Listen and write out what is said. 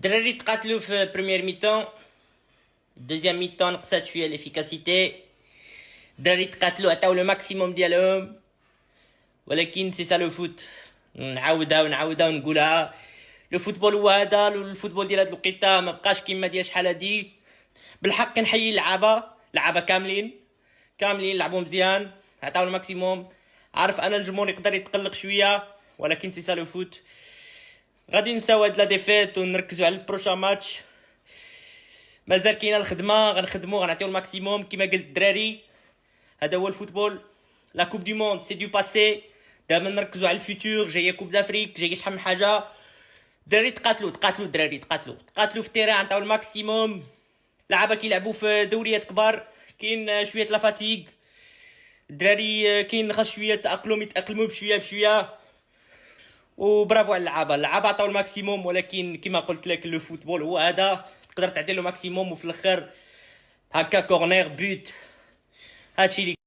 الدراري تقاتلوا في بريمير ميتون. دوزيام ميتون نقصات شويه الافيكاسيتي. الدراري تقاتلوا عطاو لو ماكسيموم ديالهم، ولكن سي سا لو فوت. نعاودها ونقولها، لو فوتبول هو هذا. الفوتبول ديال هاد الوقيته ما بقاش كيما ديال شحال هادي. بالحق كنحيي اللعابه كاملين لعبوا مزيان، عطاو الماكسيموم. عارف انا الجمهور يقدر يتقلق شويه، ولكن سي سا لو فوت. غادي نساو هاد لا ديفيت ونركزوا على البروشا ماتش. مازال كاينه الخدمه، غنخدموا غنعطيو الماكسيموم كما قلت الدراري. هذا هو الفوتبول. لا كوب دو موند سي دو باسي، دابا نركزوا على الفيتور. جايه كوب دافريك، جايه شحال من حاجه. الدراري تقاتلوا الدراري تقاتلوا في التيران، عطاو الماكسيموم. لعابه كيلعبوا في دوريات كبار، كاين شويه لا فاتيغ. الدراري كاين خاص شويه يتاقلموا بشويه. وبرافو على اللعابه عطاو الماكسيموم، ولكن كما قلت لك لو فوتبول هو هذا. تقدر تعطي له ماكسيموم وفي الاخر هكا كورنير بوت. هادشي اللي